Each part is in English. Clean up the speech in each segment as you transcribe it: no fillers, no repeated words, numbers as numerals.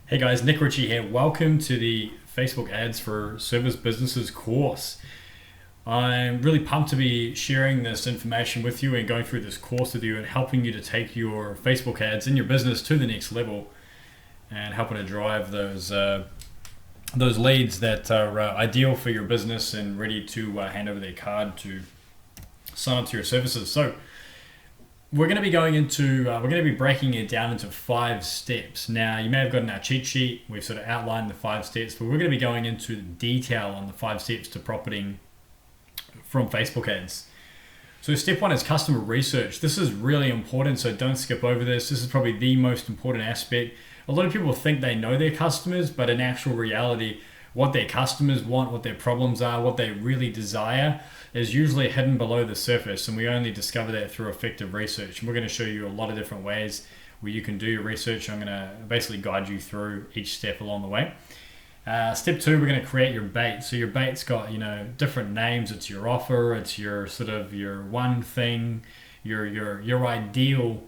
Hey guys, Nick Ritchie here. Welcome to the Facebook Ads for Service Businesses course. I'm really pumped to be sharing this information with you and going through this course with you and helping you to take your Facebook ads in your business to the next level and helping to drive those leads that are ideal for your business and ready to hand over their card to sign up to your services. So we're going to be breaking it down into 5 steps. Now, you may have gotten our cheat sheet. We've sort of outlined the 5 steps, but we're going to be going into detail on the 5 steps to profiting from Facebook ads. So step 1 is customer research. This is really important, so don't skip over this. This is probably the most important aspect. A lot of people think they know their customers, but in actual reality, what their customers want, what their problems are, what they really desire is usually hidden below the surface, and we only discover that through effective research. And we're going to show you a lot of different ways where you can do your research. I'm going to basically guide you through each step along the way. Step 2, we're going to create your bait. So your bait's got different names. It's your offer. It's your sort of your one thing, your ideal,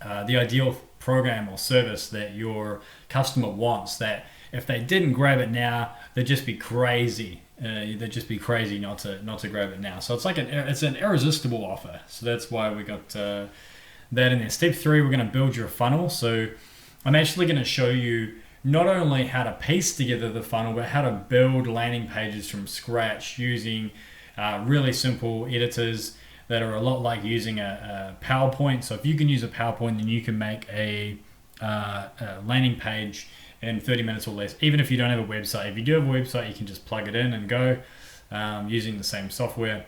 the ideal program or service that your customer wants. That if they didn't grab it now, they'd just be crazy. They'd just be crazy not to grab it now. So it's an irresistible offer. So that's why we got that in there. Step 3, we're going to build your funnel. So I'm actually going to show you not only how to piece together the funnel, but how to build landing pages from scratch using really simple editors that are a lot like using a PowerPoint. So if you can use a PowerPoint, then you can make a landing page in 30 minutes or less, even if you don't have a website. If you do have a website, you can just plug it in and go using the same software.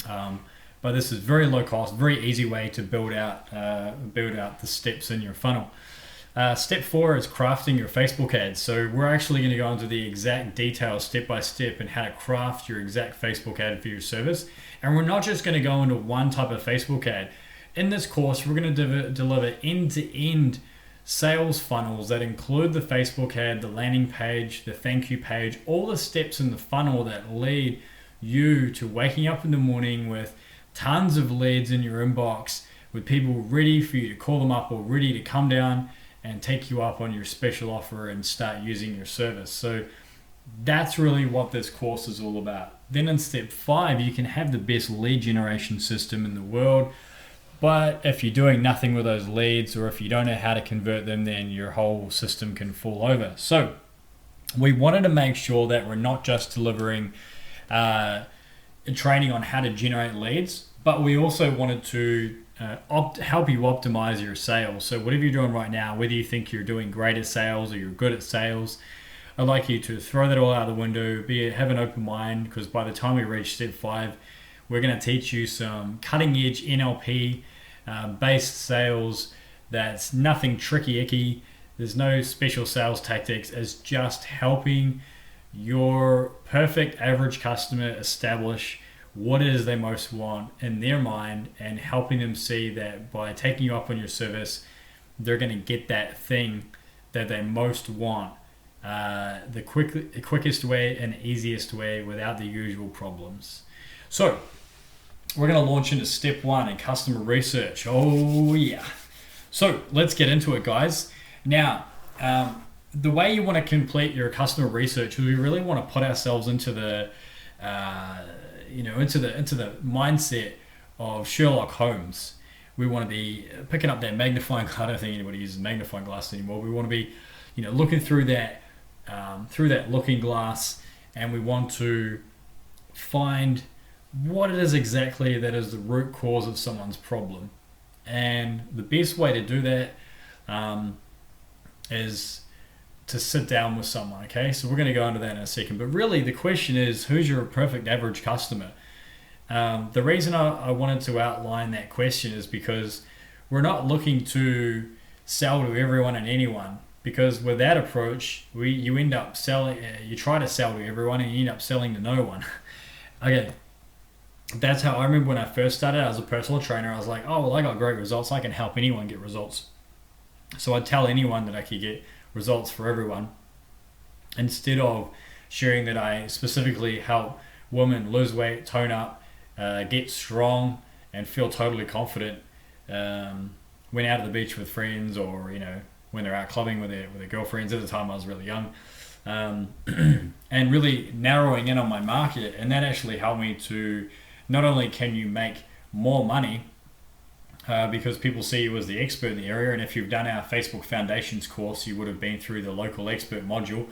But this is very low cost, very easy way to build out the steps in your funnel. Step 4 is crafting your Facebook ads. So we're actually going to go into the exact details step by step and how to craft your exact Facebook ad for your service. And we're not just going to go into one type of Facebook ad. In this course, we're going to deliver end-to-end sales funnels that include the Facebook ad, the landing page, the thank you page, all the steps in the funnel that lead you to waking up in the morning with tons of leads in your inbox, with people ready for you to call them up or ready to come down and take you up on your special offer and start using your service. So that's really what this course is all about. Then in step 5, you can have the best lead generation system in the world. But if you're doing nothing with those leads, or if you don't know how to convert them, then your whole system can fall over. So we wanted to make sure that we're not just delivering training on how to generate leads, but we also wanted to help you optimize your sales. So whatever you're doing right now, whether you think you're doing great at sales or you're good at sales, I'd like you to throw that all out the window, have an open mind, because by the time we reach step 5, we're going to teach you some cutting edge NLP based sales. That's nothing tricky icky. There's no special sales tactics. It's just helping your perfect average customer establish what it is they most want in their mind, and helping them see that by taking you up on your service, they're going to get that thing that they most want the quickest way and easiest way without the usual problems. So we're going to launch into step 1 in customer research. Oh yeah. So let's get into it, guys. Now, the way you want to complete your customer research is we really want to put ourselves into the into the mindset of Sherlock Holmes. We want to be picking up that magnifying glass. I don't think anybody uses magnifying glass anymore. We want to be, looking through that looking glass, and we want to find what it is exactly that is the root cause of someone's problem. And the best way to do that is to sit down with someone, okay? So we're going to go into that in a second. But really, the question is, who's your perfect average customer? The reason I wanted to outline that question is because we're not looking to sell to everyone and anyone. Because with that approach, you end up selling. You try to sell to everyone, and you end up selling to no one. Okay. That's how I remember when I first started. I was a personal trainer. I was like, oh, well, I got great results. I can help anyone get results. So I'd tell anyone that I could get results for everyone, instead of sharing that I specifically help women lose weight, tone up, get strong, and feel totally confident when out at the beach with friends, or when they're out clubbing with their girlfriends. At the time I was really young, and really narrowing in on my market, and that actually helped me to not only can you make more money because people see you as the expert in the area, and if you've done our Facebook Foundations course, you would have been through the local expert module,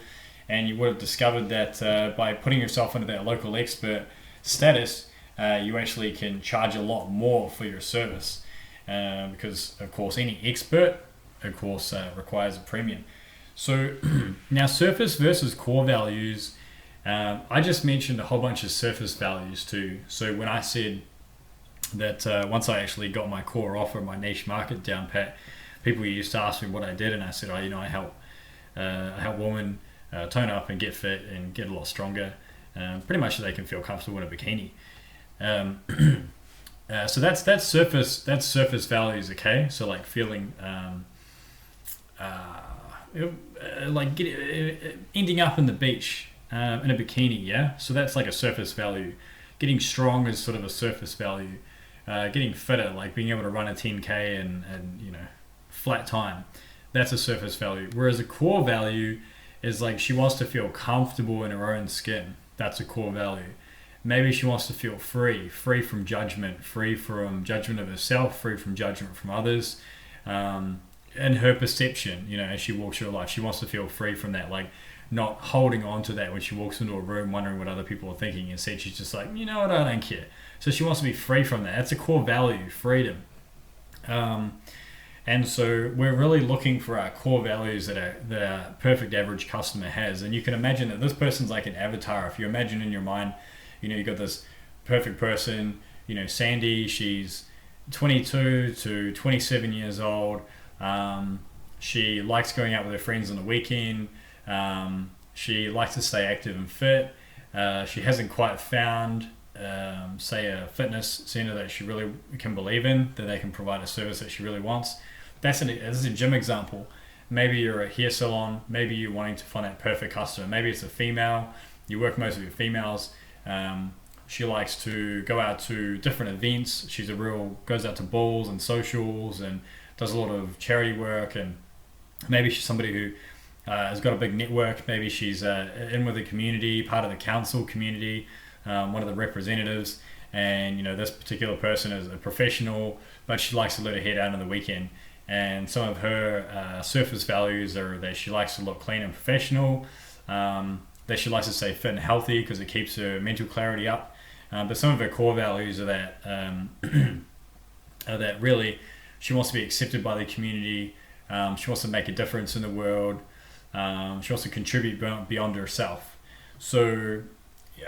and you would have discovered that by putting yourself into that local expert status, you actually can charge a lot more for your service, because of course any expert of course requires a premium. So now, surface versus core values, I just mentioned a whole bunch of surface values too. So when I said that once I actually got my core offer, my niche market down pat, people used to ask me what I did, and I said, I help women tone up and get fit and get a lot stronger, pretty much so they can feel comfortable in a bikini. So that's surface values, okay? So like feeling ending up in the beach in a bikini, yeah. So that's like a surface value. Getting strong is sort of a surface value. Getting fitter, like being able to run a 10k and flat time, that's a surface value. Whereas a core value is like she wants to feel comfortable in her own skin. That's a core value. Maybe she wants to feel free from judgment of herself, free from judgment from others, and her perception, as she walks through her life. She wants to feel free from that, like not holding on to that when she walks into a room wondering what other people are thinking. Instead, she's just like, you know what, I don't care. So she wants to be free from that. That's a core value, freedom. And so we're really looking for our core values that a perfect average customer has. And you can imagine that this person's like an avatar. If you imagine in your mind, you got this perfect person, Sandy, she's 22 to 27 years old. She likes going out with her friends on the weekend. She likes to stay active and fit. She hasn't quite found, say, a fitness center that she really can believe in, that they can provide a service that she really wants. This is a gym example. Maybe you're a hair salon. Maybe you're wanting to find that perfect customer. Maybe it's a female. You work mostly with females. She likes to go out to different events. Goes out to balls and socials and does a lot of charity work. And maybe she's somebody who has got a big network. Maybe she's in with the community, part of the council community, one of the representatives. And this particular person is a professional, but she likes to let her hair down on the weekend. And some of her surface values are that she likes to look clean and professional, that she likes to stay fit and healthy because it keeps her mental clarity up. But some of her core values are that that really she wants to be accepted by the community. She wants to make a difference in the world. She wants to contribute beyond herself. So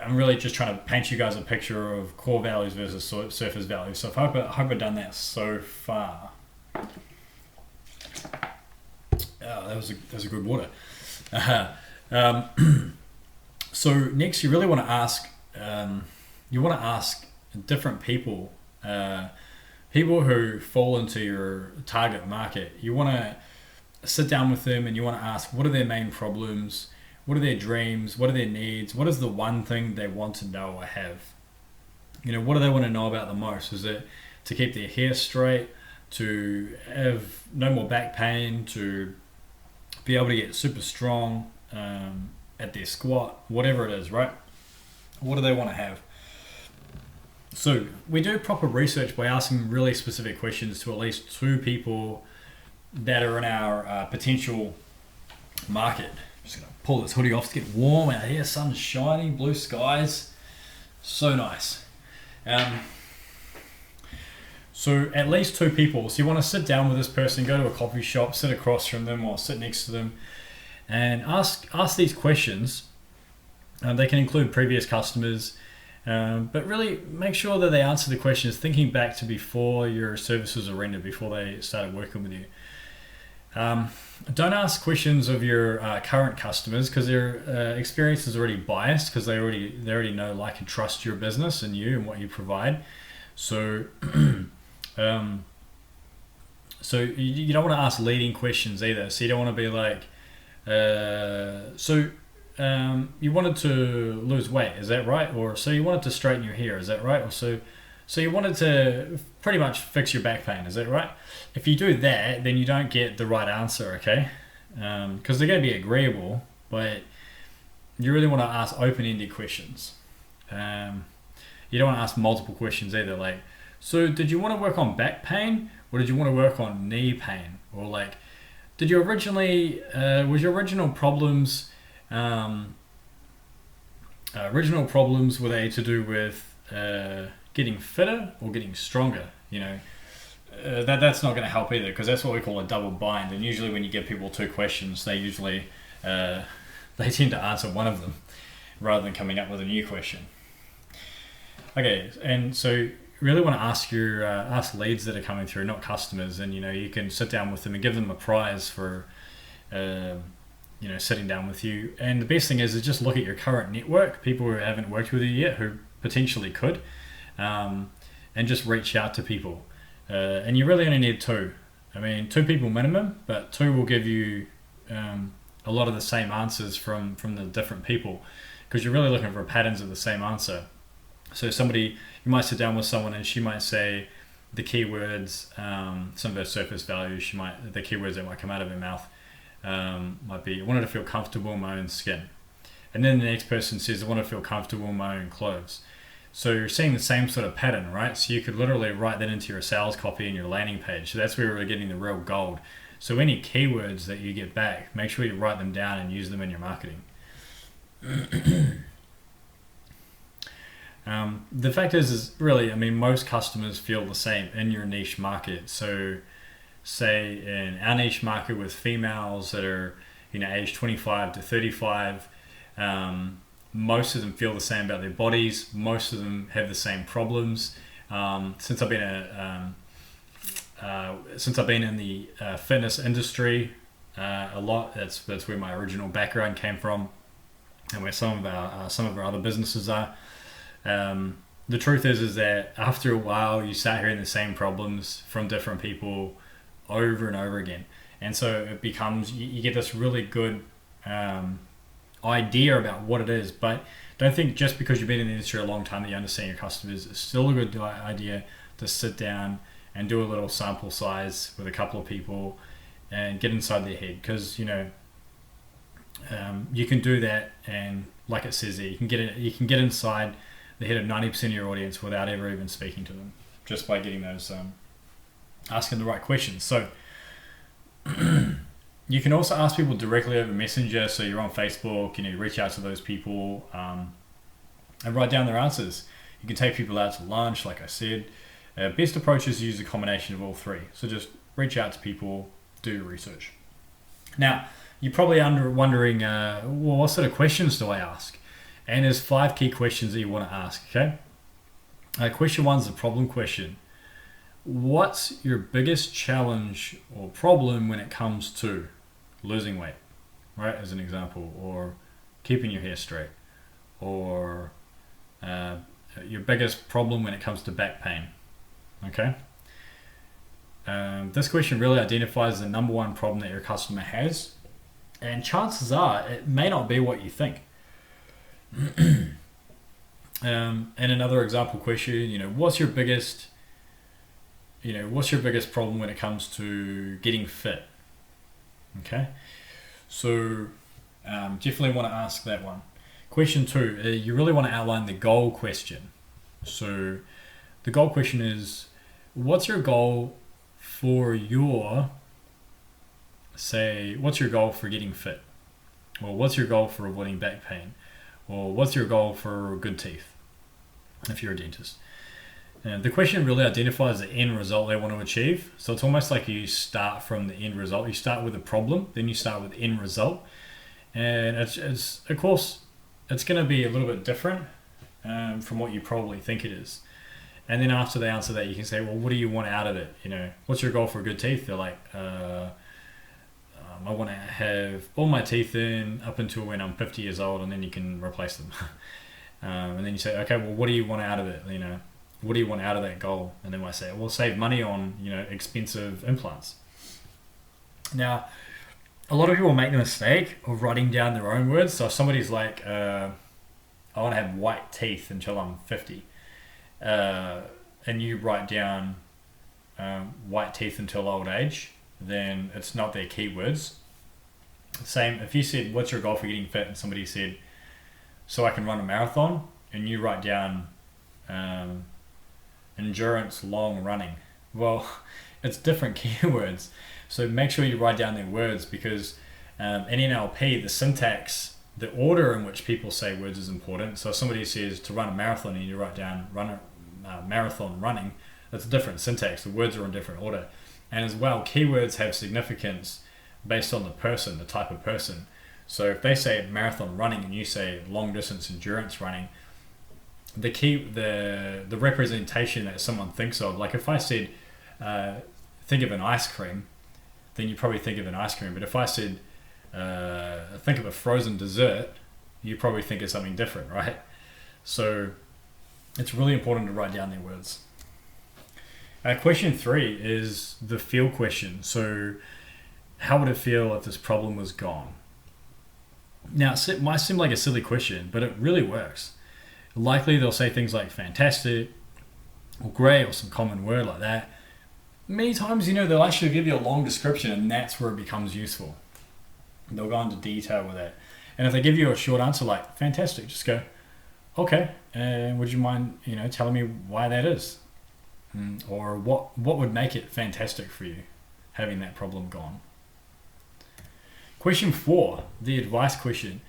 I'm really just trying to paint you guys a picture of core values versus surface values. So I hope I've done that so far. Oh, that was a good water. So next, you really want to ask. You want to ask different people, people who fall into your target market. You want to sit down with them and you want to ask, what are their main problems? What are their dreams? What are their needs? What is the one thing they want to know or have? What do they want to know about the most? Is it to keep their hair straight, to have no more back pain, to be able to get super strong at their squat, whatever it is, right? What do they want to have? So we do proper research by asking really specific questions to at least 2 people that are in our potential market. I'm just going to pull this hoodie off to get warm out here. Sun's shining, blue skies. So nice. So at least 2 people. So you want to sit down with this person, go to a coffee shop, sit across from them or sit next to them and ask these questions. They can include previous customers, but really make sure that they answer the questions thinking back to before your services are rendered, before they started working with you. Don't ask questions of your current customers because their experience is already biased because they already know, like, and trust your business and you and what you provide. So so you don't want to ask leading questions either. So you don't want to be like, you wanted to lose weight, is that right? Or so you wanted to straighten your hair, is that right? Or so So you wanted to pretty much fix your back pain, is that right? If you do that, then you don't get the right answer, okay? Because they're going to be agreeable, but you really want to ask open-ended questions. You don't want to ask multiple questions either. Like, so did you want to work on back pain, or did you want to work on knee pain? Or like, did you originally, was your original problems, were they to do with getting fitter or getting stronger? You know, that's not going to help either, because that's what we call a double bind. And usually when you give people two questions, they usually they tend to answer one of them rather than coming up with a new question. Okay, and so you really want to ask your ask leads that are coming through, not customers, and you know, you can sit down with them and give them a prize for sitting down with you. And the best thing is just look at your current network, people who haven't worked with you yet, who potentially could, and just reach out to people. And you really only need two. I mean, 2 people minimum, but 2 will give you a lot of the same answers from the different people, because you're really looking for patterns of the same answer. So you might sit down with someone and she might say the keywords, some of her surface values, the keywords that might come out of her mouth might be, I wanted to feel comfortable in my own skin. And then the next person says, I want to feel comfortable in my own clothes. So you're seeing the same sort of pattern, right? So you could literally write that into your sales copy and your landing page. So that's where we're getting the real gold. So any keywords that you get back, make sure you write them down and use them in your marketing. The fact is really, I mean, most customers feel the same in your niche market. So say in our niche market with females that are, age 25 to 35, most of them feel the same about their bodies. Most of them have the same problems. Since I've been in the fitness industry a lot, that's where my original background came from, and where some of our other businesses are. The truth is that after a while you start hearing the same problems from different people over and over again, and so it becomes, you get this really good idea about what it is. But don't think just because you've been in the industry a long time that you understand your customers. It's still a good idea to sit down and do a little sample size with a couple of people and get inside their head, because you can do that, and like it says there, you can get inside the head of 90% of your audience without ever even speaking to them, just by getting those asking the right questions. So you can also ask people directly over Messenger. So you're on Facebook, you reach out to those people and write down their answers. You can take people out to lunch, like I said. Best approach is to use a combination of all 3. So just reach out to people, do your research. Now, you're probably wondering, what sort of questions do I ask? And there's 5 key questions that you want to ask, okay? Question 1 is the problem question. What's your biggest challenge or problem when it comes to losing weight, right? As an example, or keeping your hair straight, or your biggest problem when it comes to back pain, okay? This question really identifies the number 1 problem that your customer has, and chances are it may not be what you think. And another example question, what's your biggest problem when it comes to getting fit? Okay, so definitely want to ask that one. Question 2, you really want to outline the goal question. So the goal question is, what's your goal for getting fit? Or what's your goal for avoiding back pain? Or what's your goal for good teeth, if you're a dentist? And the question really identifies the end result they want to achieve. So it's almost like you start from the end result. You start with a problem, then you start with the end result. And it's of course, it's going to be a little bit different from what you probably think it is. And then after they answer that, you can say, well, what do you want out of it? What's your goal for good teeth? They're like, I want to have all my teeth in up until when I'm 50 years old, and then you can replace them. And then you say, okay, well, what do you want out of it? What do you want out of that goal? And then I say, well, save money on, expensive implants. Now, a lot of people make the mistake of writing down their own words. So if somebody's like, I want to have white teeth until I'm 50. And and you write down white teeth until old age, then it's not their keywords. Same if you said, what's your goal for getting fit? And somebody said, so I can run a marathon, and you write down endurance long running. Well, it's different keywords. So make sure you write down their words, because in NLP, the syntax, the order in which people say words is important. So if somebody says to run a marathon and you write down marathon running, that's a different syntax. The words are in different order. And as well, keywords have significance based on the person, the type of person. So if they say marathon running and you say long distance endurance running, the representation that someone thinks of, like if I said think of an ice cream, then you probably think of an ice cream. But if I said think of a frozen dessert, you probably think of something different, right? So it's really important to write down their words. Question 3 is the feel question. So how would it feel if this problem was gone? Now, it might seem like a silly question, but it really works. Likely they'll say things like fantastic or great or some common word like that. Many times, they'll actually give you a long description, and that's where it becomes useful. They'll go into detail with it. And if they give you a short answer like fantastic, just go, okay, would you mind telling me why that is? Or what would make it fantastic for you, having that problem gone? Question 4, the advice question.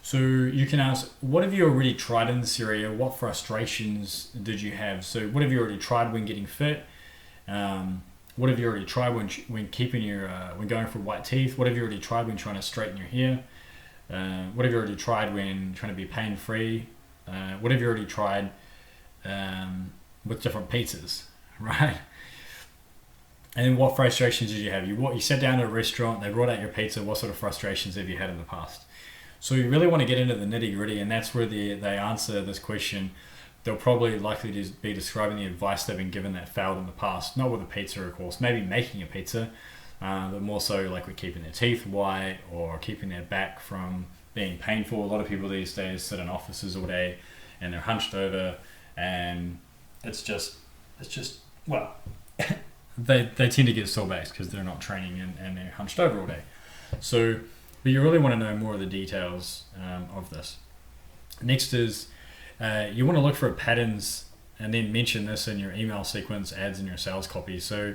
So you can ask, what have you already tried in this area? What frustrations did you have? So what have you already tried when getting fit? What have you already tried when keeping your when going for white teeth? What have you already tried when trying to straighten your hair? What have you already tried when trying to be pain free? What have you already tried with different pizzas, right? And then what frustrations did you have? You sat down at a restaurant, they brought out your pizza. What sort of frustrations have you had in the past? So you really want to get into the nitty gritty, and that's where they answer this question. They'll probably likely be describing the advice they've been given that failed in the past. Not with a pizza, of course, maybe making a pizza, but more so like with keeping their teeth white or keeping their back from being painful. A lot of people these days sit in offices all day and they're hunched over, and it's just well, they tend to get sore backs because they're not training and they're hunched over all day. So, but you really want to know more of the details of this. Next is you want to look for patterns and then mention this in your email sequence, ads, in your sales copy. So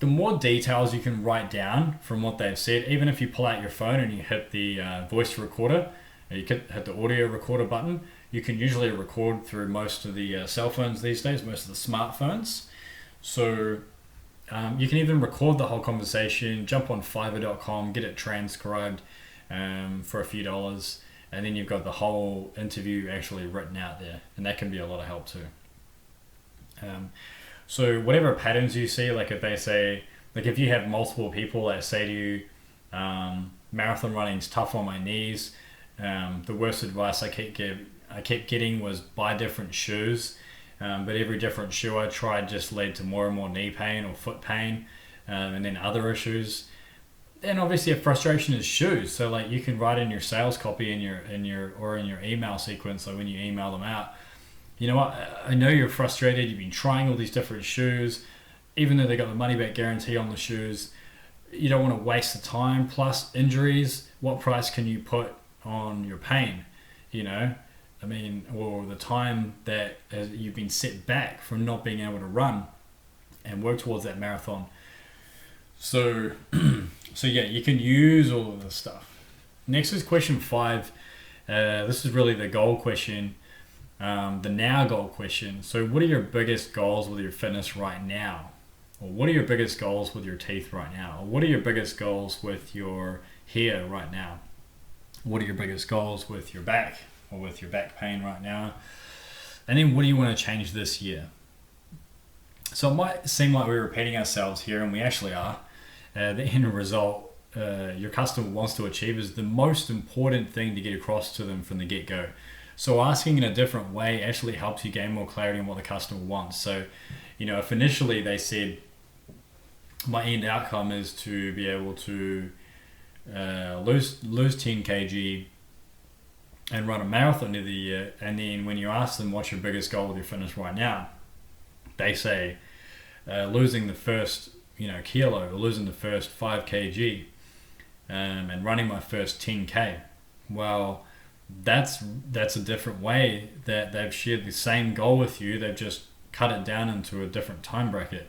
the more details you can write down from what they've said, even if you pull out your phone and you hit the voice recorder, you can hit the audio recorder button, you can usually record through most of the cell phones these days, most of the smartphones. So you can even record the whole conversation, jump on Fiverr.com, get it transcribed for a few dollars, and then you've got the whole interview actually written out there, and that can be a lot of help too. So whatever patterns you see, like if they say, like if you have multiple people that say to you, marathon running's tough on my knees, the worst advice I kept getting was buy different shoes, but every different shoe I tried just led to more and more knee pain or foot pain, and then other issues. And obviously a frustration is shoes. So like you can write in your sales copy in your email sequence, like when you email them out, you know what, I know you're frustrated, you've been trying all these different shoes, even though they got the money back guarantee on the shoes, you don't want to waste the time plus injuries. What price can you put on your pain? Or the time that you've been set back from not being able to run and work towards that marathon. So yeah, you can use all of this stuff. Next is question 5. This is really the goal question, the now goal question. So what are your biggest goals with your fitness right now? Or what are your biggest goals with your teeth right now? Or what are your biggest goals with your hair right now? What are your biggest goals with your back or with your back pain right now? And then what do you want to change this year? So it might seem like we're repeating ourselves here, and we actually are. The end result your customer wants to achieve is the most important thing to get across to them from the get-go. So asking in a different way actually helps you gain more clarity on what the customer wants. So, if initially they said, my end outcome is to be able to lose 10 kg and run a marathon of the year, and then when you ask them what's your biggest goal with your fitness right now, they say losing the first kilo, or losing the first 5 kg, and running my first 10k. Well, that's a different way that they've shared the same goal with you. They've just cut it down into a different time bracket.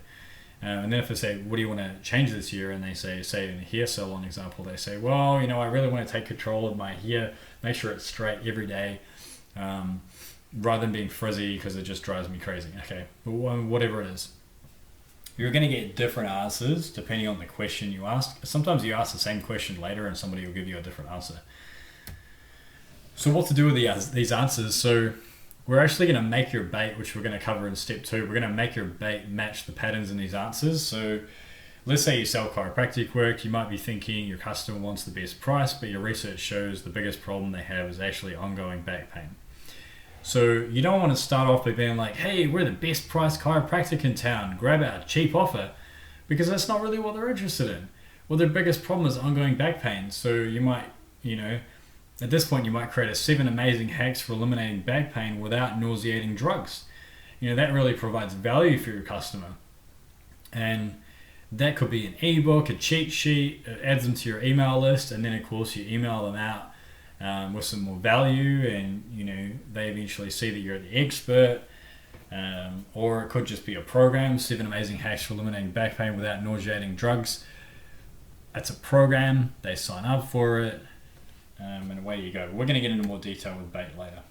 And then if they say, what do you want to change this year? And they say in a hair salon example, they say, well, I really want to take control of my hair, make sure it's straight every day, rather than being frizzy because it just drives me crazy. Okay, whatever it is. You're going to get different answers depending on the question you ask. Sometimes you ask the same question later and somebody will give you a different answer. So what to do with these answers? So we're actually going to make your bait, which we're going to cover in step 2. We're going to make your bait match the patterns in these answers. So let's say you sell chiropractic work. You might be thinking your customer wants the best price, but your research shows the biggest problem they have is actually ongoing back pain. So you don't want to start off by being like, hey, we're the best priced chiropractic in town, grab our cheap offer, because that's not really what they're interested in. Well, their biggest problem is ongoing back pain. So you might, at this point, you might create 7 amazing hacks for eliminating back pain without nauseating drugs. That really provides value for your customer. And that could be an ebook, a cheat sheet, it adds them to your email list, and then of course you email them out with some more value, and they eventually see that you're the expert. Or it could just be a program, 7 amazing hacks for eliminating back pain without nauseating drugs. That's a program, they sign up for it, and away you go. We're going to get into more detail with bait later.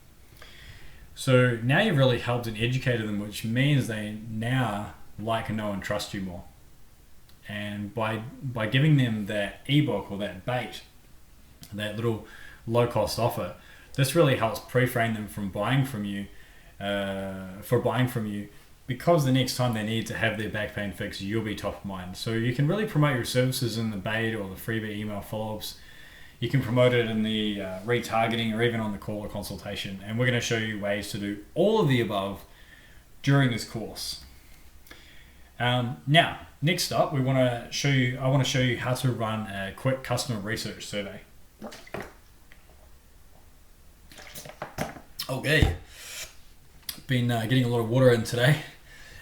So now you've really helped and educated them, which means they now like, know and trust you more. And by giving them that ebook or that bait, that little low-cost offer, this really helps pre-frame them from buying from you, because the next time they need to have their back pain fixed, you'll be top of mind. So you can really promote your services in the bait or the freebie email follow-ups. You can promote it in the retargeting or even on the call or consultation. And we're going to show you ways to do all of the above during this course. Now, next up, I want to show you how to run a quick customer research survey. Okay, been getting a lot of water in today.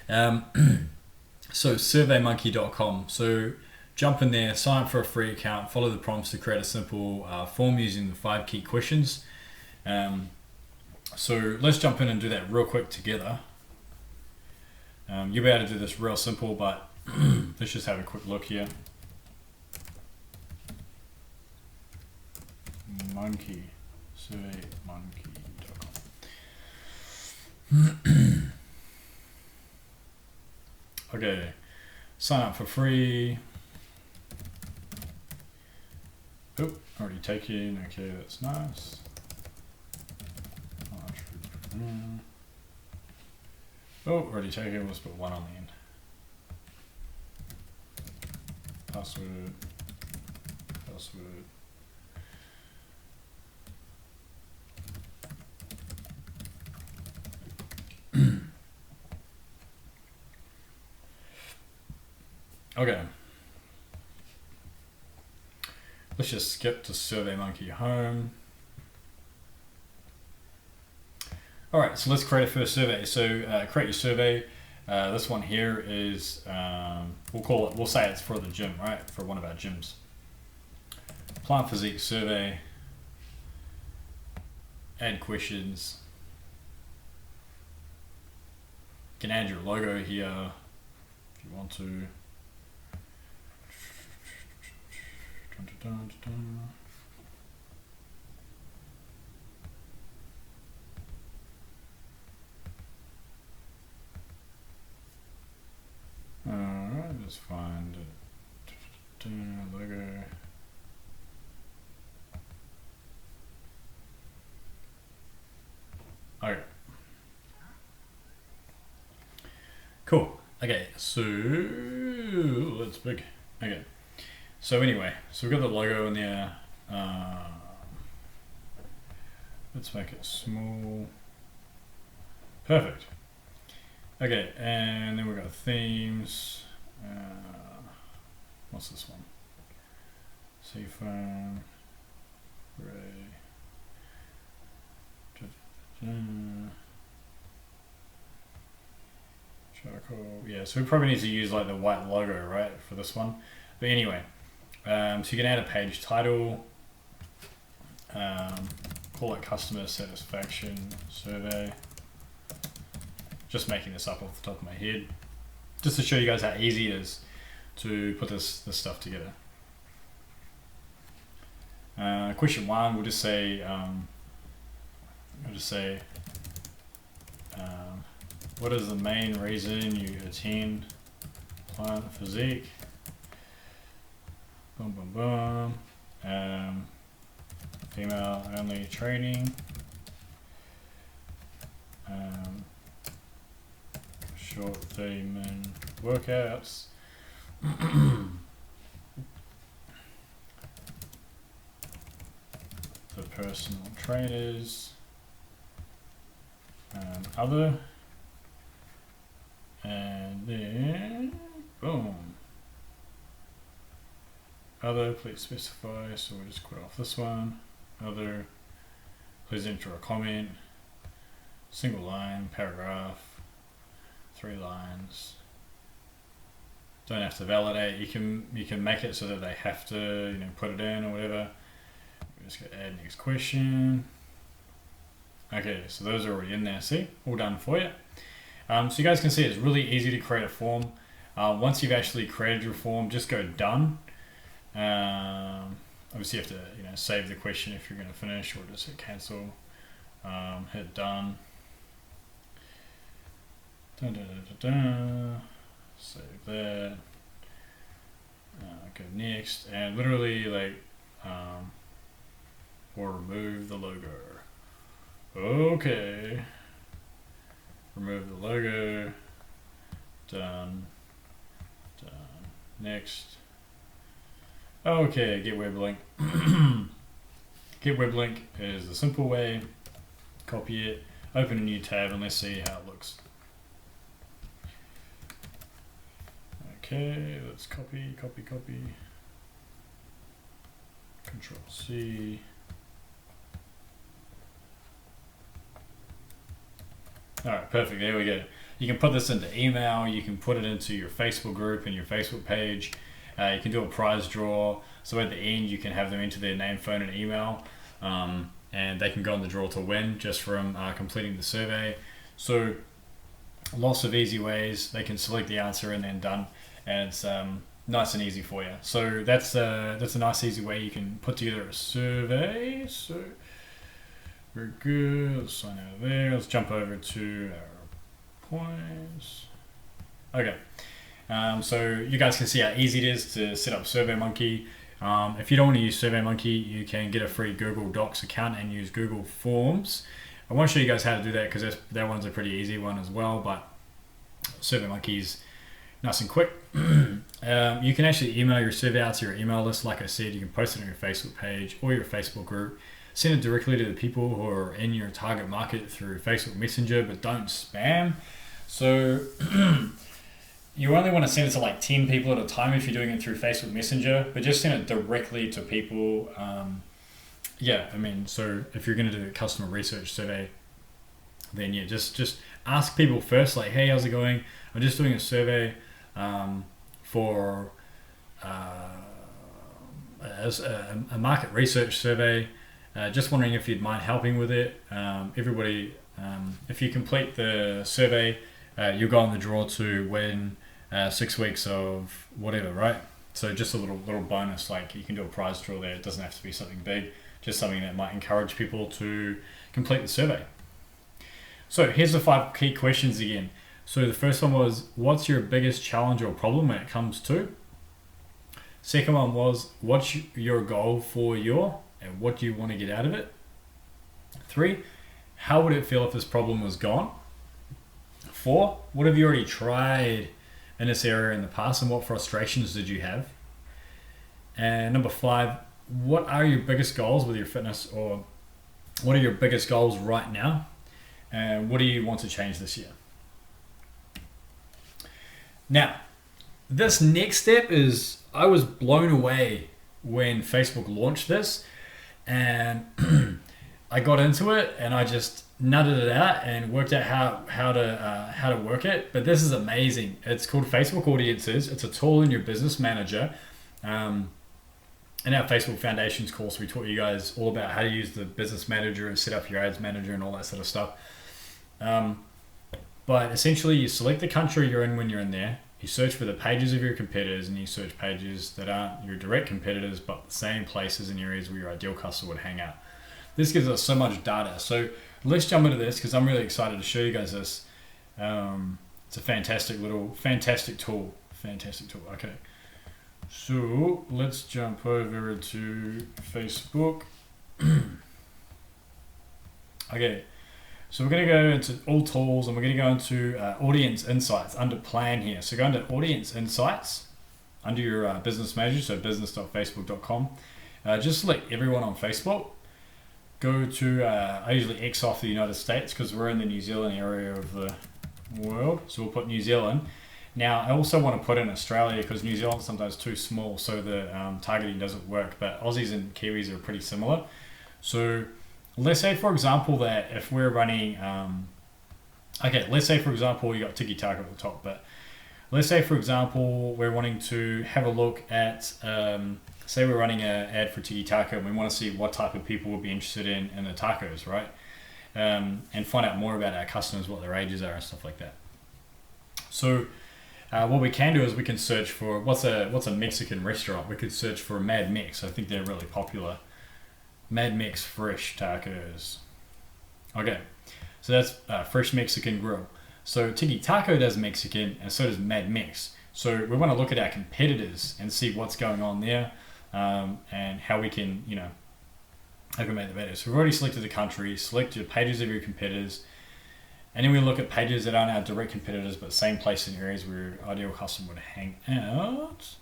So surveymonkey.com. So jump in there, sign up for a free account, follow the prompts to create a simple form using the 5 key questions. So let's jump in and do that real quick together. You'll be able to do this real simple, but let's just have a quick look here. Monkey, surveymonkey.com. Okay, sign up for free. Oh, already taken. Okay, that's nice. Oh, already taken. Let's put 1 on the end. Password. Okay. Let's just skip to SurveyMonkey home. All right, so let's create a first survey. So create your survey. This one here is, we'll say it's for the gym, right? For one of our gyms. Plant physique survey. Add questions. You can add your logo here if you want to. Alright, let's find it. Logo. Okay. Cool. Okay, so that's big. Okay. So anyway, so we've got the logo in there. Let's make it small. Perfect. Okay, and then we've got themes. What's this one? Seafoam. Ray. Charcoal. Yeah, so we probably need to use like the white logo, right, for this one. But anyway, so you can add a page title. Call it customer satisfaction survey. Just making this up off the top of my head, just to show you guys how easy it is to put this stuff together. Question 1, we'll just say, what is the main reason you attend Plant Physique? Boom, boom, boom. Female only training. Short 30-minute workouts. The personal trainers. Other. And then, boom. Other, please specify, so we'll just quit off this one. Other, please enter a comment. Single line, paragraph, 3 lines. Don't have to validate. You can make it so that they have to, put it in or whatever. We're just gonna add next question. Okay, so those are already in there. See, all done for you. So you guys can see it's really easy to create a form. Once you've actually created your form, just go done. Obviously, you have to save the question if you're going to finish, or just hit cancel. Hit done. Dun, dun, dun, dun, dun. Save that. Go next, and literally or remove the logo. Okay. Remove the logo. Done. Done. Next. Okay, get web link. Get web link is the simple way. Copy it, open a new tab, and let's see how it looks. Okay, let's copy. Control C. Alright, perfect, there we go. You can put this into email, you can put it into your Facebook group and your Facebook page. You can do a prize draw, so at the end you can have them enter their name, phone and email, and they can go in the draw to win just from completing the survey. So lots of easy ways. They can select the answer and then done, and it's nice and easy for you. So that's a nice easy way you can put together a survey. So very good. Let's sign out of there. Let's jump over to our points. Okay. So you guys can see how easy it is to set up SurveyMonkey. If you don't want to use SurveyMonkey, you can get a free Google Docs account and use Google Forms. I want to show you guys how to do that because that one's a pretty easy one as well, but SurveyMonkey's nice and quick. You can actually email your survey out to your email list. Like I said, you can post it on your Facebook page or your Facebook group. Send it directly to the people who are in your target market through Facebook Messenger, but don't spam. So you only want to send it to like 10 people at a time if you're doing it through Facebook Messenger, but just send it directly to people. So if you're going to do a customer research survey, then yeah, just ask people first, like, hey, how's it going? I'm just doing a survey for as a market research survey. Just wondering if you'd mind helping with it. Everybody, if you complete the survey, you'll go on the draw to win 6 weeks of whatever, right? So just a little bonus, like you can do a prize draw there. It doesn't have to be something big, just something that might encourage people to complete the survey. So here's the 5 key questions again. So the first one was, what's your biggest challenge or problem when it comes to? Second one was, what's your goal for and what do you want to get out of it? 3, how would it feel if this problem was gone? 4, what have you already tried in this area in the past and what frustrations did you have? And number 5, what are your biggest goals with your fitness, or what are your biggest goals right now? And what do you want to change this year? Now, this next step is, I was blown away when Facebook launched this, and I got into it and I just nutted it out and worked out how to work it. But this is amazing. It's called Facebook Audiences. It's a tool in your business manager. In our Facebook Foundations course, we taught you guys all about how to use the business manager and set up your ads manager and all that sort of stuff. But essentially, you select the country you're in when you're in there. You search for the pages of your competitors, and you search pages that aren't your direct competitors, but the same places and areas where your ideal customer would hang out. This gives us so much data. So let's jump into this because I'm really excited to show you guys this. It's a fantastic tool. Fantastic tool. Okay. So let's jump over to Facebook. Okay. So we're going to go into all tools and we're going to go into audience insights under plan here. So go into audience insights under your business manager, so business.facebook.com. Just select everyone on Facebook. Go to, I usually X off the United States because we're in the New Zealand area of the world. So we'll put New Zealand. Now I also want to put in Australia because New Zealand's sometimes too small, so the targeting doesn't work, but Aussies and Kiwis are pretty similar. So let's say, for example, that if we're running, let's say, for example, you got Tiki Taka at the top, but let's say, for example, we're wanting to have a look at, say we're running an ad for Tiki Taka and we want to see what type of people will be interested in the tacos, right? And find out more about our customers, what their ages are and stuff like that. So what we can do is we can search for, what's a Mexican restaurant? We could search for Mad Mex. I think they're really popular. Mad Mex Fresh Tacos. Okay, so that's Fresh Mexican Grill. So Tiki Taco does Mexican, and so does Mad Mex. So we want to look at our competitors and see what's going on there, and how we can, how we can make the better. So we've already selected the country. Select your pages of your competitors, and then we look at pages that aren't our direct competitors, but same place in areas where your ideal customer would hang out.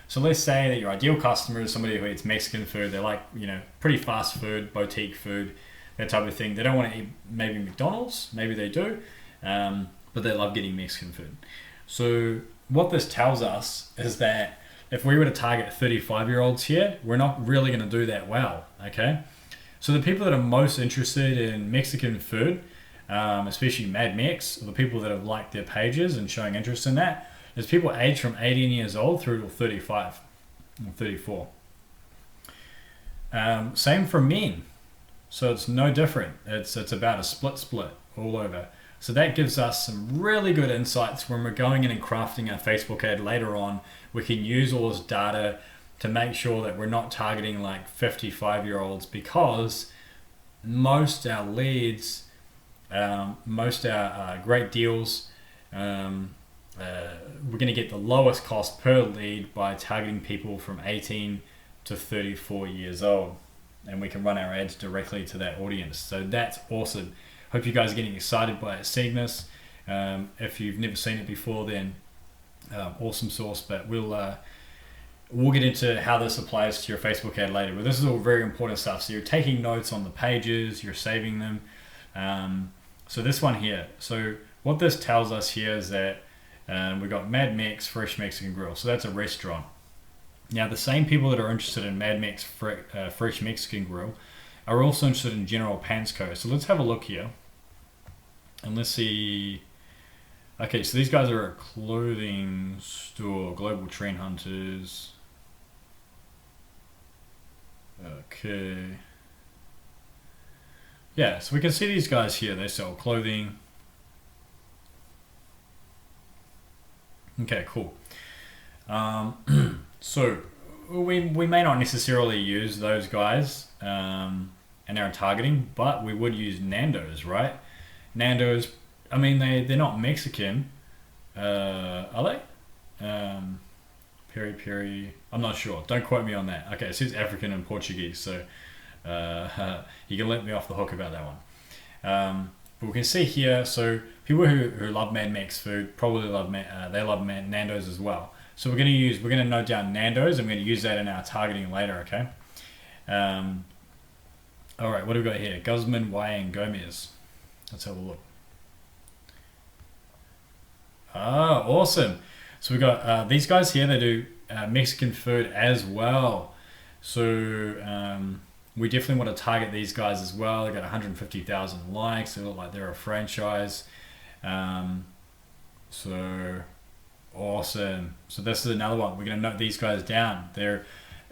So let's say that your ideal customer is somebody who eats Mexican food. They like, pretty fast food, boutique food, that type of thing. They don't want to eat maybe McDonald's, maybe they do, but they love getting Mexican food. So what this tells us is that if we were to target 35-year-olds here, we're not really going to do that well, okay? So the people that are most interested in Mexican food, especially Mad Mex, or the people that have liked their pages and showing interest in that, is people aged from 18 years old through to 35 or 34. Same for men. So it's no different. It's about a split all over. So that gives us some really good insights when we're going in and crafting our Facebook ad later on. We can use all this data to make sure that we're not targeting like 55-year-olds, because most our leads, most our great deals, we're going to get the lowest cost per lead by targeting people from 18 to 34 years old, and we can run our ads directly to that audience. So that's awesome. Hope you guys are getting excited by seeing this. If you've never seen it before, then awesome source, but we'll get into how this applies to your Facebook ad later. But this is all very important stuff. So you're taking notes on the pages, you're saving them. So this one here, so what this tells us here is that we've got Mad Mex Fresh Mexican Grill. So that's a restaurant. Now the same people that are interested in Mad Mex Fresh Mexican Grill are also interested in General Pansco. So let's have a look here. And let's see. Okay, so these guys are a clothing store, Global Trend Hunters. Okay. Yeah, so we can see these guys here. They sell clothing. Okay, cool. So we may not necessarily use those guys in our targeting, but we would use Nando's, right? Nando's, I mean, they're not Mexican, are they? Peri Peri, I'm not sure. Don't quote me on that. Okay, it says African and Portuguese, so you can let me off the hook about that one. But we can see here, so people who love Mad Mex food probably love Nando's as well. So we're gonna note down Nando's, and we're gonna use that in our targeting later, okay? All right, what do we got here? Guzman, Y, and Gomez. Let's have a look. Ah, awesome. So we got these guys here. They do Mexican food as well. So We definitely want to target these guys as well. They got 150,000 likes. They look like they're a franchise. So awesome. So this is another one. We're going to note these guys down.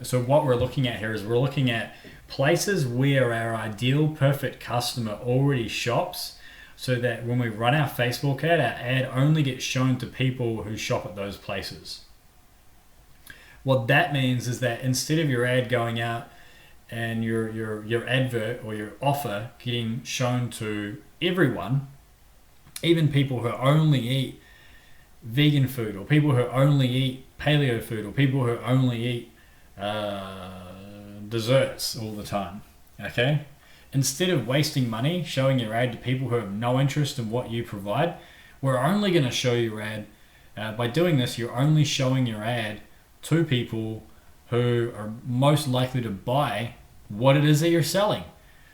So what we're looking at here is we're looking at places where our ideal perfect customer already shops, so that when we run our Facebook ad, our ad only gets shown to people who shop at those places. What that means is that instead of your ad going out and your advert or your offer getting shown to everyone, even people who only eat vegan food, or people who only eat paleo food, or people who only eat desserts all the time, okay? Instead of wasting money showing your ad to people who have no interest in what you provide, we're only going to show your ad. By doing this, you're only showing your ad to people who are most likely to buy what it is that you're selling.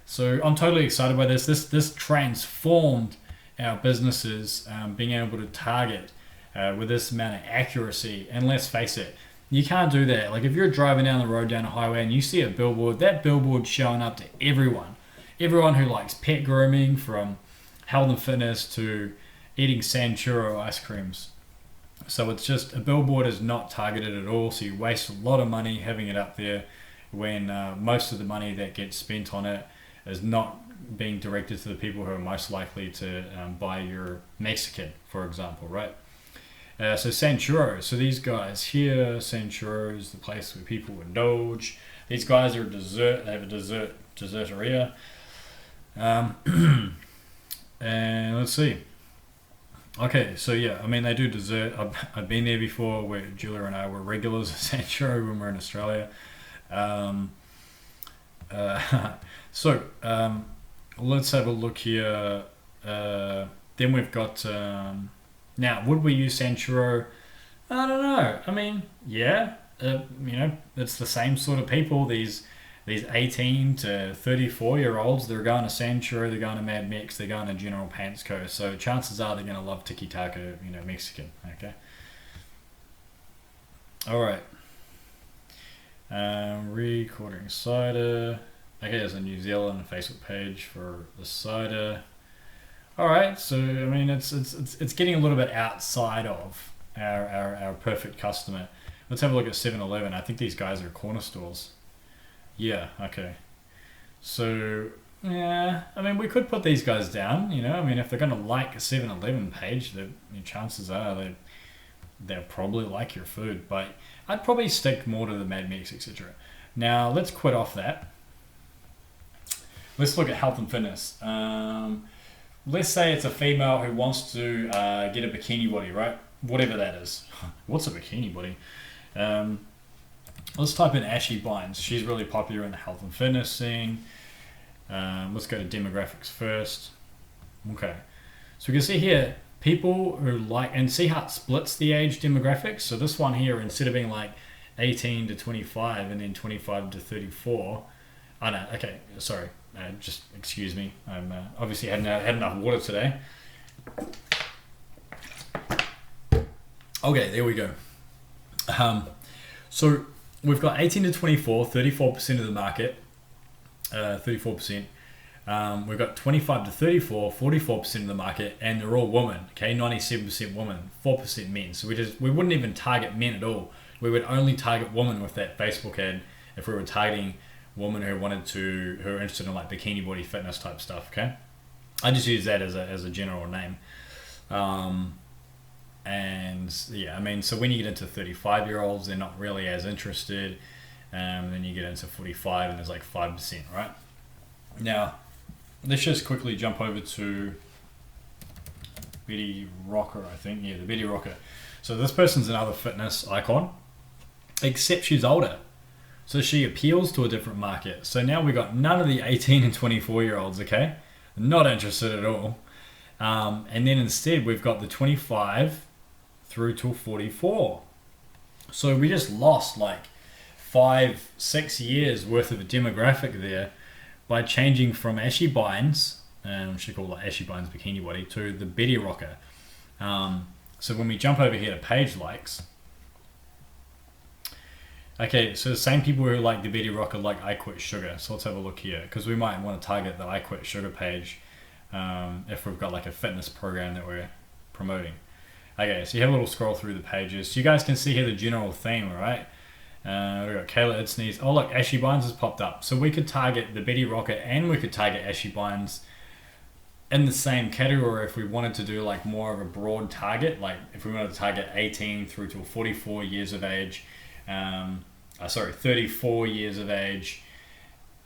So I'm totally excited by this. This transformed our businesses, being able to target with this amount of accuracy. And let's face it, you can't do that. Like if you're driving down the road, down a highway, and you see a billboard, that billboard's showing up to everyone. Everyone who likes pet grooming, from health and fitness to eating Sanchuro ice creams. So it's just, a billboard is not targeted at all. So you waste a lot of money having it up there when most of the money that gets spent on it is not being directed to the people who are most likely to buy your Mexican, for example, right? So Sanchuro, so these guys here, Sanchuro is the place where people indulge. These guys are dessert, they have a desserteria. And let's see. Okay, so yeah, I mean, they do dessert. I've been there before, where Julia and I were regulars at Sanchuro when we were in Australia. Let's have a look here. Then we've got... now, would we use Sanchuro? I don't know. I mean, yeah, it's the same sort of people. These 18 to 34-year-olds, they're going to Sanchuro, they're going to Mad Mex, they're going to General Pants Co. So chances are they're going to love Tiki Taka, Mexican. Okay. All right. Recording cider. Okay, there's a New Zealand Facebook page for the cider. All right, so I mean, it's getting a little bit outside of our perfect customer. Let's have a look at 7-Eleven. I think these guys are corner stores. Yeah, okay. So yeah, I mean, we could put these guys down. I mean, if they're going to like a 7-Eleven page, the chances are they'll probably like your food. But I'd probably stick more to the Mad Mex, etc. Now let's quit off that. Let's look at health and fitness. Let's say it's a female who wants to get a bikini body, right? Whatever that is. What's a bikini body? Let's type in Ashley Bynes. She's really popular in the health and fitness scene. Let's go to demographics first. Okay. So we can see here, people who like, and see how it splits the age demographics. So this one here, instead of being like 18 to 25 and then 25 to 34. Oh no, okay, sorry. Just excuse me. I'm obviously had enough water today. Okay, there we go. So we've got 18 to 24, 34% of the market, 34%. We've got 25 to 34, 44% of the market, and they're all women. Okay, 97% women, 4% men. So we wouldn't even target men at all. We would only target women with that Facebook ad if we were targeting women who are interested in like bikini body fitness type stuff. Okay, I just use that as a general name. And yeah, I mean, so when you get into 35-year-olds, they're not really as interested. Then you get into 45 and there's like 5%, right? Now, let's just quickly jump over to Betty Rocker, I think. Yeah, the Betty Rocker. So this person's another fitness icon, except she's older. So she appeals to a different market. So now we've got none of the 18 and 24-year-olds, okay? Not interested at all. And then instead we've got the 25 through to 44. So we just lost like 5-6 years worth of a demographic there by changing from Ashley Bynes, she called it Ashley Bynes Bikini Body, to the Betty Rocker. So when we jump over here to page likes, Okay, so the same people who like the Betty Rocker like I Quit Sugar. So let's have a look here, because we might want to target the I Quit Sugar page if we've got like a fitness program that we're promoting. Okay, so you have a little scroll through the pages. So you guys can see here the general theme, right? We've got Kayla Idsneys. Oh look, Ashley Bynes has popped up. So we could target the Betty Rocker and we could target Ashley Bynes in the same category if we wanted to do like more of a broad target. Like if we wanted to target 18 through to 44 years of age. 34 years of age.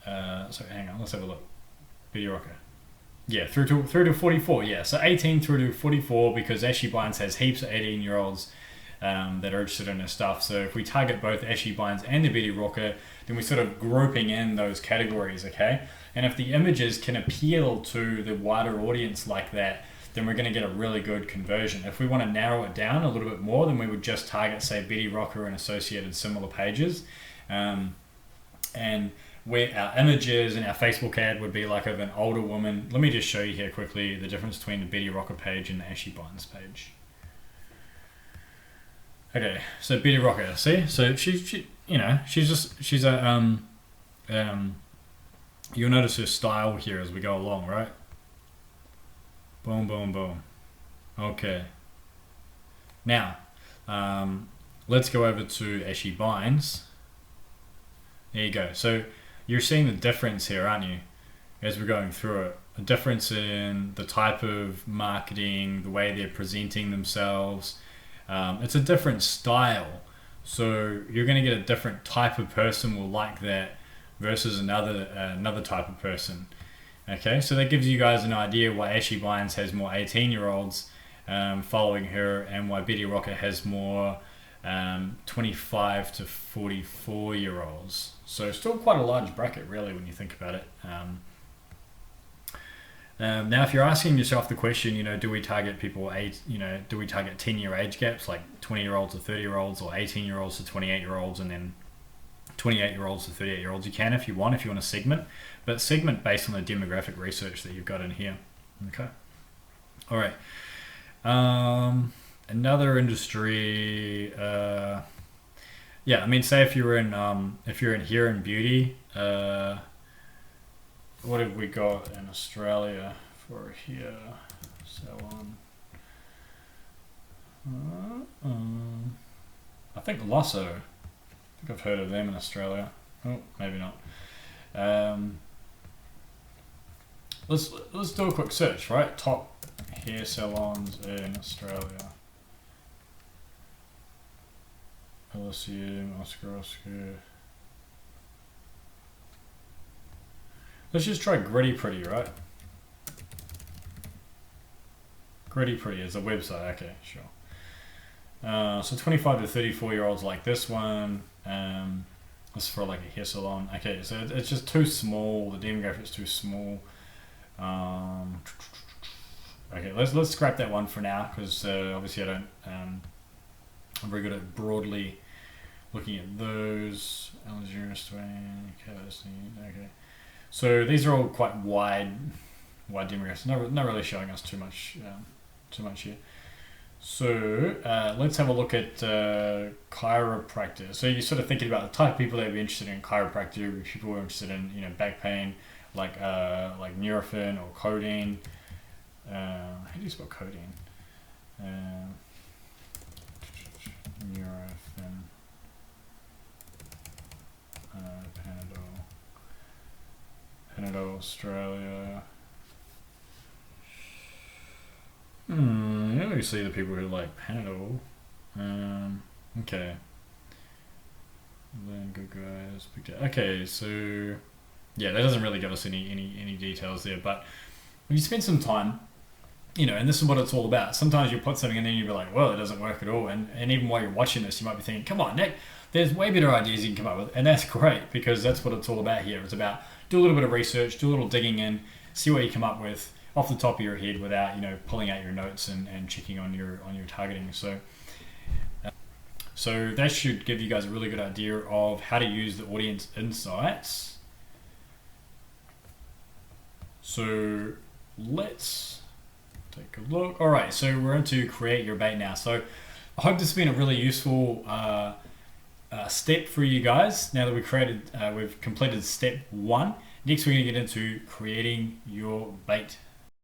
Sorry, hang on, let's have a look. Betty Rocker. Yeah, through to 44. Yeah, so 18 through to 44, because Ashley Bynes has heaps of 18-year-olds that are interested in her stuff. So if we target both Ashley Bynes and the Betty Rocker, then we're sort of grouping in those categories, okay? And if the images can appeal to the wider audience like that, then we're going to get a really good conversion. If we want to narrow it down a little bit more, then we would just target, say, Betty Rocker and associated similar pages. And where our images and our Facebook ad would be like of an older woman. Let me just show you here quickly the difference between the Betty Rocker page and the Ashley Bynes page. Okay, so Betty Rocker, see? So she's a you'll notice her style here as we go along, right? Boom, boom, boom. Okay. Now, let's go over to Ashley Bynes. There you go. So you're seeing the difference here, aren't you? As we're going through it. A difference in the type of marketing, the way they're presenting themselves. It's a different style. So you're going to get a different type of person will like that versus another type of person. Okay, so that gives you guys an idea why Ashley Bynes has more 18-year-olds following her, and why Betty Rocker has more 25 to 44-year-olds. So still quite a large bracket, really, when you think about it. Now, if you're asking yourself the question, do we target people do we target 10-year age gaps, like 20-year-olds to 30-year-olds, or 18-year-olds to 28-year-olds, and then 28-year-olds to 38-year-olds? You can if you want to segment, but segment based on the demographic research that you've got in here. Okay. All right. Another industry. Yeah, I mean, say if you're in here in beauty. What have we got in Australia for hair salon? I think Losso. I think I've heard of them in Australia. Oh, maybe not. Let's do a quick search, right? Top hair salons in Australia. LSU, Oscar. Let's just try Gritty Pretty, right? Gritty Pretty is a website. Okay, sure. So 25 to 34-year-olds like this one. This is for like a hair salon. Okay, so it's just too small. The demographic's too small. Okay, let's scrap that one for now, because obviously I don't. I'm very good at broadly looking at those. Algeria, okay. So these are all quite wide demographics. Not really showing us too much here. So let's have a look at chiropractor. So you're sort of thinking about the type of people that would be interested in chiropractor. People who are interested in back pain, like Nurofen or codeine. How do you spell codeine? Nurofen. Panadol, Australia. You see the people who like Panadol. Okay. Then good guys. Okay, so yeah, that doesn't really give us any details there. But when you spend some time, and this is what it's all about. Sometimes you put something in there and you'll be like, well, it doesn't work at all. And even while you're watching this, you might be thinking, come on, Nick, there's way better ideas you can come up with. And that's great, because that's what it's all about here. It's about do a little bit of research, do a little digging in, see what you come up with off the top of your head without, pulling out your notes and checking on your targeting. So that should give you guys a really good idea of how to use the audience insights. So let's take a look. All right, so we're into create your bait now. So I hope this has been a really useful step for you guys. Now that we've completed step 1, next we're going to get into creating your bait